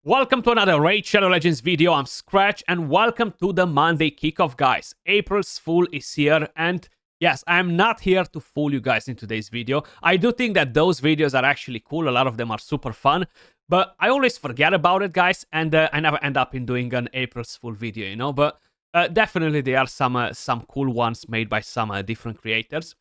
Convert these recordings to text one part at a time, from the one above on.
Welcome to another Raid Shadow Legends video. I'm Skratch and welcome to the Monday Kickoff, guys. April's Fool is here and yes, I'm not here to fool you guys in today's video. I do think that those videos are actually cool. A lot of them are super fun, but I always forget about it, guys, and I never end up in doing an April's Fool video, you know, but definitely there are some cool ones made by some different creators.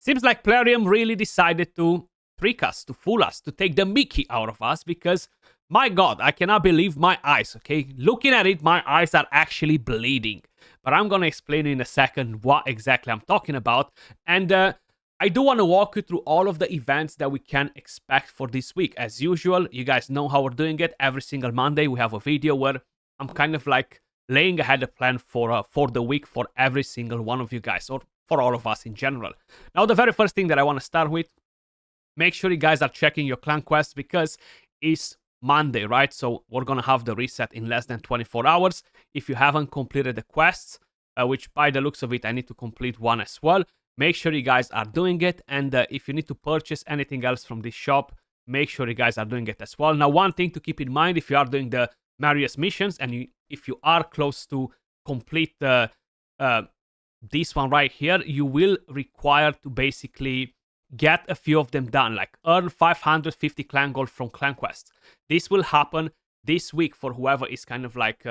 Seems like Plarium really decided to trick us, to fool us, to take the mickey out of us because my god, I cannot believe my eyes, okay? Looking at it, my eyes are actually bleeding. But I'm gonna explain in a second what exactly I'm talking about. And I do want to walk you through all of the events that we can expect for this week. As usual, you guys know how we're doing it. Every single Monday, we have a video where I'm kind of like laying ahead a plan for the week for every single one of you guys, or for all of us in general. Now, the very first thing that I want to start with, make sure you guys are checking your clan quests because it's Monday, right? So we're gonna have the reset in less than 24 hours. If you haven't completed the quests, which by the looks of it, I need to complete one as well, make sure you guys are doing it. And if you need to purchase anything else from this shop, make sure you guys are doing it as well. Now, one thing to keep in mind, if you are doing the Marius missions and if you are close to complete this one right here, you will require to basically get a few of them done, like earn 550 clan gold from clan quests. This will happen this week for whoever is kind of like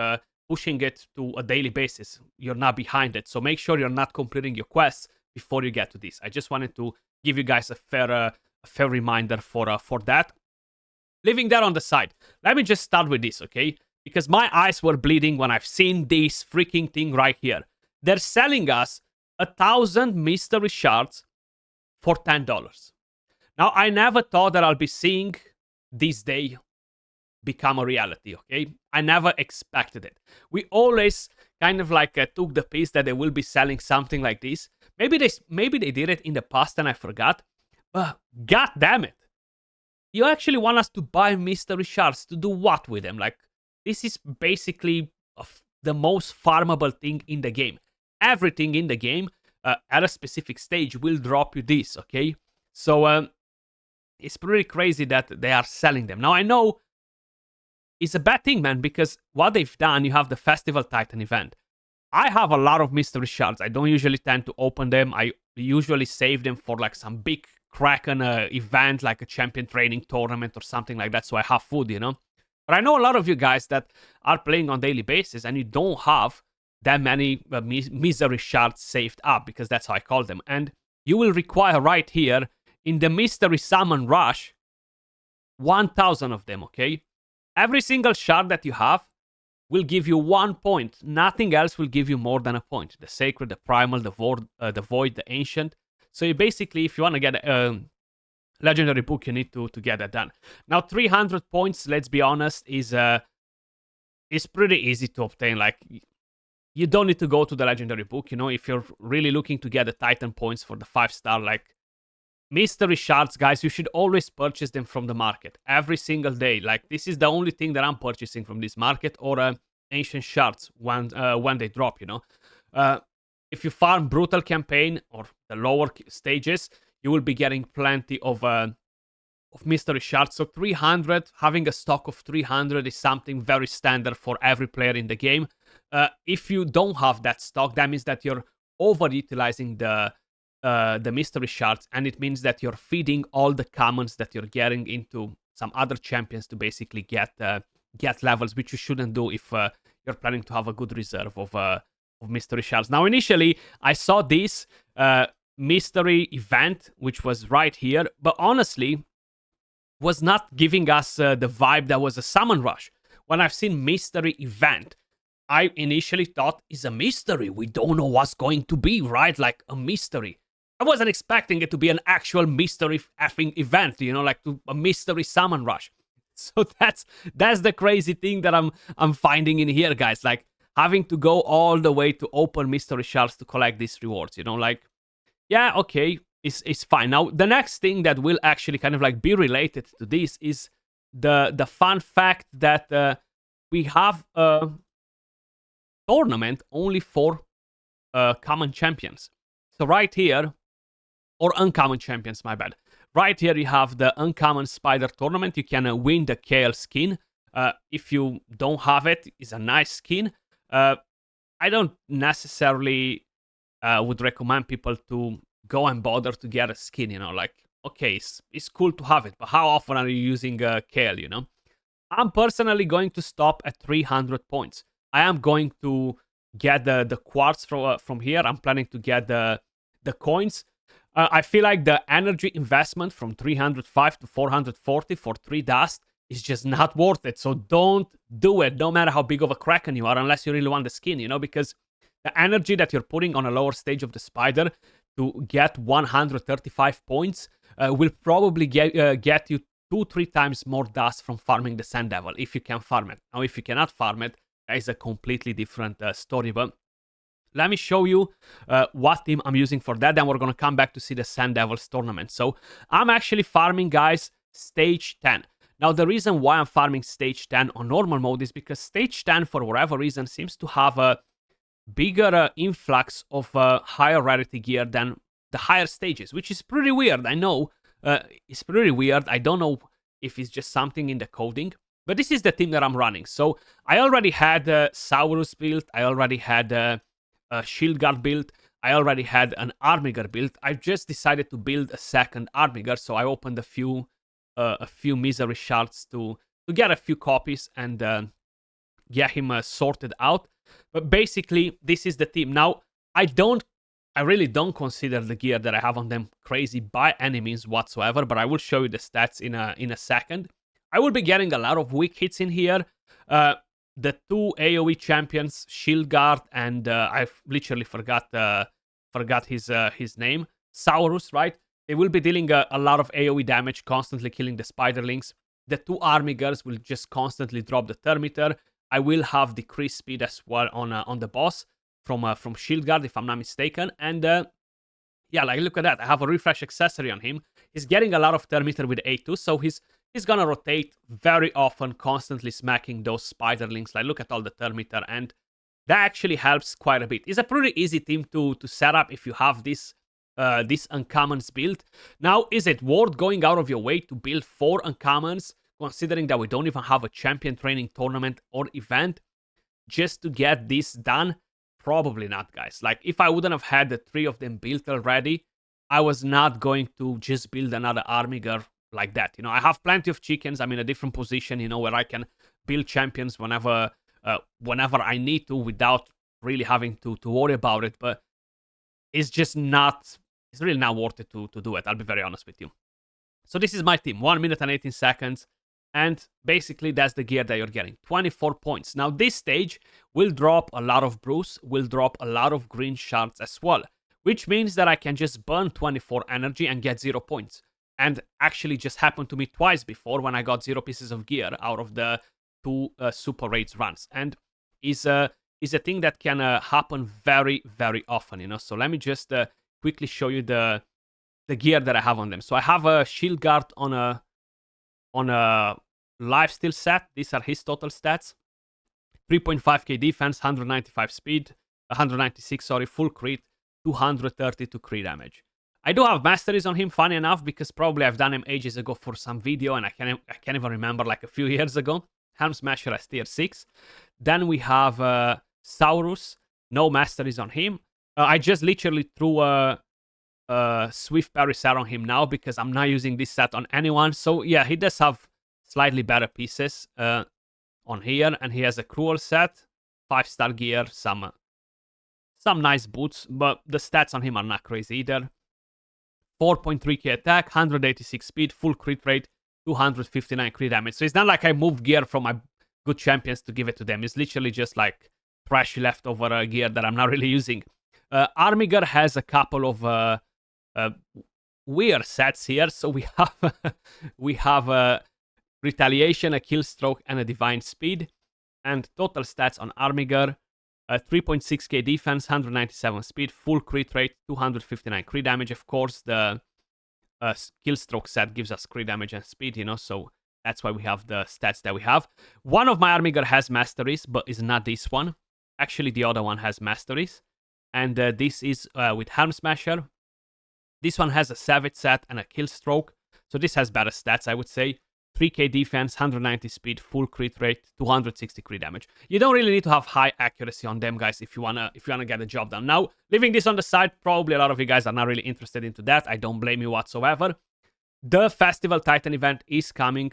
pushing it to a daily basis. You're not behind it, so make sure you're not completing your quests before you get to this. I just wanted to give you guys a fair reminder for that. Leaving that on the side, let me just start with this, okay? Because my eyes were bleeding when I've seen this freaking thing right here. They're selling us 1,000 mystery shards for $10. Now, I never thought that I'll be seeing this day become a reality, okay? I never expected it. We always kind of like took the piece that they will be selling something like this. Maybe they did it in the past and I forgot, but god damn it. You actually want us to buy mystery shards to do what with them? Like, this is basically the most farmable thing in the game. Everything in the game at a specific stage will drop you this, okay? So it's pretty crazy that they are selling them. Now, I know it's a bad thing, man, because what they've done, you have the Festival Titan event. I have a lot of mystery shards. I don't usually tend to open them. I usually save them for like some big Kraken event, like a champion training tournament or something like that, so I have food, you know? But I know a lot of you guys that are playing on daily basis and you don't have that many misery shards saved up, because that's how I call them. And you will require right here in the mystery summon rush 1,000 of them, okay? Every single shard that you have will give you 1 point. Nothing else will give you more than a point. The sacred, the primal, the void, the ancient. So you basically, if you want to get a legendary book, you need to get that done. Now, 300 points, let's be honest, is pretty easy to obtain. Like, you don't need to go to the legendary book, you know, if you're really looking to get the Titan points for the 5-star, like, mystery shards, guys, you should always purchase them from the market every single day. Like, this is the only thing that I'm purchasing from this market, or ancient shards when they drop, you know. If you farm brutal campaign or the lower stages, you will be getting plenty of mystery shards. So 300, having a stock of 300 is something very standard for every player in the game. If you don't have that stock, that means that you're overutilizing the mystery shards, and it means that you're feeding all the commons that you're getting into some other champions to basically get levels, which you shouldn't do if you're planning to have a good reserve of mystery shards. Now, initially, I saw this mystery event, which was right here, but honestly, was not giving us the vibe that was a summon rush. When I've seen mystery event, I initially thought it's a mystery. We don't know what's going to be, right? Like a mystery. I wasn't expecting it to be an actual mystery effing event, you know, like a mystery summon rush. So that's the crazy thing that I'm finding in here, guys. Like, having to go all the way to open mystery shards to collect these rewards, you know, like, yeah, okay, it's fine. Now, the next thing that will actually kind of like be related to this is the fun fact that we have a tournament only for common champions. So right here, or uncommon champions, my bad. Right here you have the uncommon spider tournament. You can win the KL skin. If you don't have it, it's a nice skin. I don't necessarily would recommend people to go and bother to get a skin, like, okay, it's cool to have it, but how often are you using Kale? I'm personally going to stop at 300 points. I am going to get the quartz from here. I'm planning to get the coins. I feel like the energy investment from 305 to 440 for 3 dust is just not worth it. So don't do it, no matter how big of a kraken you are, unless you really want the skin, because the energy that you're putting on a lower stage of the spider to get 135 points will probably get you 2-3 times more dust from farming the Sand Devil, if you can farm it. Now, if you cannot farm it, that is a completely different story. But let me show you what team I'm using for that. Then we're going to come back to see the Sand Devils tournament. So I'm actually farming, guys, stage 10. Now, the reason why I'm farming stage 10 on normal mode is because stage 10, for whatever reason, seems to have a bigger influx of higher rarity gear than the higher stages, which is pretty weird. I know it's pretty weird. I don't know if it's just something in the coding, but this is the team that I'm running. So I already had Saurus built. I already had a Shield Guard built. I already had an Armiger built. I just decided to build a second Armiger, so I opened a few misery shards to get a few copies and get him sorted out. But basically, this is the team. Now, I really don't consider the gear that I have on them crazy by any means whatsoever, but I will show you the stats in a second. I will be getting a lot of weak hits in here. The 2 AoE champions, Shield Guard, and I literally forgot his name, Saurus, right? They will be dealing a lot of AoE damage, constantly killing the spiderlings. The 2 Armigers will just constantly drop the thermometer. I will have decreased speed as well on the boss from Shield Guard, if I'm not mistaken. And yeah, like, look at that. I have a refresh accessory on him. He's getting a lot of thermometer with A2, so he's gonna rotate very often, constantly smacking those spiderlings. Like, look at all the thermometer, and that actually helps quite a bit. It's a pretty easy team to set up if you have this uncommons build. Now, is it worth going out of your way to build 4 uncommons, considering that we don't even have a champion training tournament or event, just to get this done? Probably not, guys. Like, if I wouldn't have had the 3 of them built already, I was not going to just build another Armiger like that. I have plenty of chickens. I'm in a different position, where I can build champions whenever I need to without really having to worry about it. But it's really not worth it to do it. I'll be very honest with you. So this is my team, 1 minute and 18 seconds. And basically, that's the gear that you're getting. 24 points. Now, this stage will drop a lot of brews, will drop a lot of green shards as well, which means that I can just burn 24 energy and get 0 points. And actually just happened to me twice before when I got 0 pieces of gear out of the 2 super raids runs. And is a thing that can happen very, very often, So let me just quickly show you the gear that I have on them. So I have a Shield Guard on a lifesteal set. These are his total stats. 3.5k defense, 195 speed, 196, full crit, 232 crit damage. I do have masteries on him, funny enough, because probably I've done him ages ago for some video, and I can't even remember, like a few years ago. Helm Smasher as tier 6. Then we have Saurus, no masteries on him. I just literally threw a Swift Parry set on him now because I'm not using this set on anyone. So yeah, he does have slightly better pieces on here, and he has a Cruel set, 5-star gear, some nice boots, but the stats on him are not crazy either. 4.3k attack, 186 speed, full crit rate, 259 crit damage. So it's not like I moved gear from my good champions to give it to them. It's literally just like trashy leftover gear that I'm not really using. Armiger has a couple of weird sets here. So we have Retaliation, a Kill Stroke, and a Divine Speed. And total stats on Armiger: 3.6k defense, 197 speed, full crit rate, 259 crit damage. Of course, the Kill Stroke set gives us crit damage and speed, so that's why we have the stats that we have. One of my Armiger has masteries, but is not this one. Actually, the other one has masteries. And this is with Helm Smasher. This one has a Savage set and a Kill Stroke. So this has better stats, I would say. 3k defense, 190 speed, full crit rate, 260 crit damage. You don't really need to have high accuracy on them, guys, if you wanna get the job done. Now, leaving this on the side, probably a lot of you guys are not really interested into that. I don't blame you whatsoever. The Festival Titan event is coming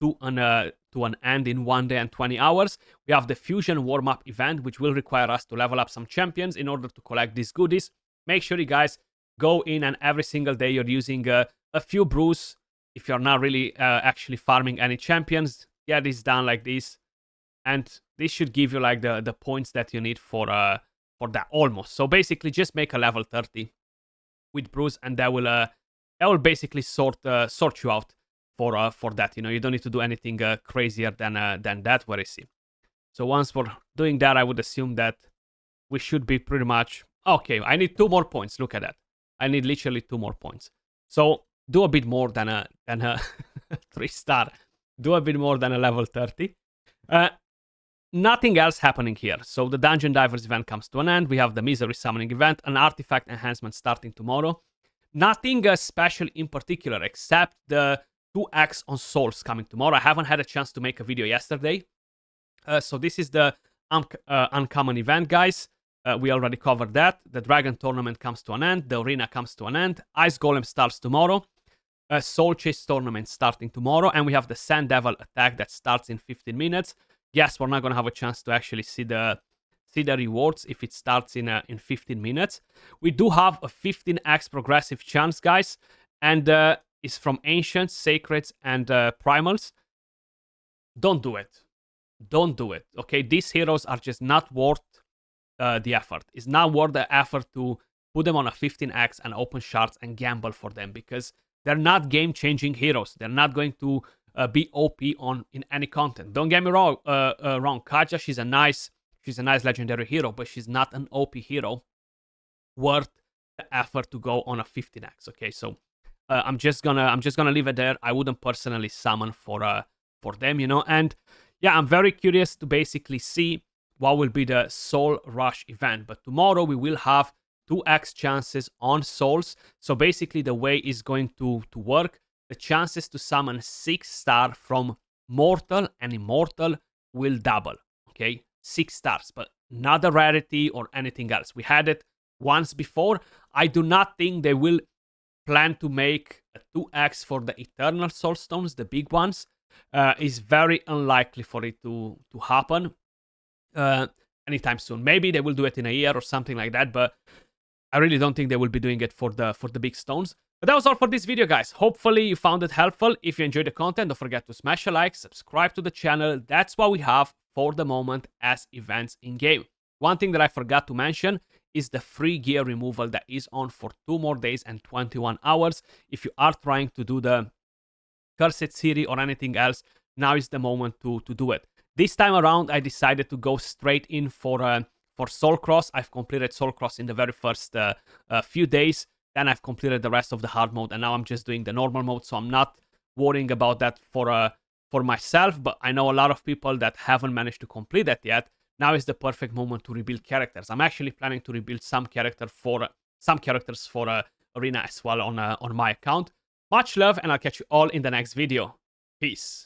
to an end in 1 day and 20 hours. We have the Fusion warm-up event, which will require us to level up some champions in order to collect these goodies. Make sure you guys go in and every single day you're using a few brews. If you're not really actually farming any champions, get this done like this. And this should give you like the points that you need for that almost. So basically just make a level 30 with brews and that will basically sort you out for that. You know, you don't need to do anything crazier than that. Where is he? So once we're doing that, I would assume that we should be pretty much okay. I need 2 more points. Look at that. I need literally 2 more points. So do a bit more than a 3-star. Do a bit more than a level 30. Nothing else happening here. So the Dungeon Divers event comes to an end. We have the Misery Summoning event, an artifact enhancement starting tomorrow. Nothing special in particular except the 2x on souls coming tomorrow. I haven't had a chance to make a video yesterday. So this is the uncommon event, guys. We already covered that. The Dragon Tournament comes to an end. The Arena comes to an end. Ice Golem starts tomorrow. Soul Chase Tournament starting tomorrow. And we have the Sand Devil attack that starts in 15 minutes. Yes, we're not going to have a chance to actually see the rewards if it starts in 15 minutes. We do have a 15x progressive chance, guys. And it's from Ancients, Sacreds, and Primals. Don't do it. Don't do it. Okay, these heroes are just not worth the effort. It's not worth the effort to put them on a 15x and open shards and gamble for them because they're not game-changing heroes. They're not going to be OP in any content. Don't get me wrong. Kaja, she's a nice legendary hero, but she's not an OP hero worth the effort to go on a 15x. Okay, so I'm just gonna leave it there. I wouldn't personally summon for them, you know. And yeah, I'm very curious to basically see what will be the Soul Rush event. But tomorrow we will have 2x chances on souls. So basically the way it's going to work, the chances to summon 6-star from Mortal and Immortal will double. Okay, 6 stars, but not a rarity or anything else. We had it once before. I do not think they will plan to make a 2x for the Eternal Soulstones, the big ones. Is very unlikely for it to happen anytime soon. Maybe they will do it in a year or something like that, but I really don't think they will be doing it for the big stones. But that was all for this video, guys. Hopefully you found it helpful. If you enjoyed the content, don't forget to smash a like, subscribe to the channel. That's what we have for the moment as events in game. One thing that I forgot to mention is the free gear removal that is on for 2 more days and 21 hours. If you are trying to do the Cursed City or anything else, now is the moment to do it. This time around, I decided to go straight in for Soul Cross. I've completed Soul Cross in the very first few days. Then I've completed the rest of the hard mode, and now I'm just doing the normal mode, so I'm not worrying about that for myself. But I know a lot of people that haven't managed to complete that yet. Now is the perfect moment to rebuild characters. I'm actually planning to rebuild some characters for Arena as well on my account. Much love, and I'll catch you all in the next video. Peace.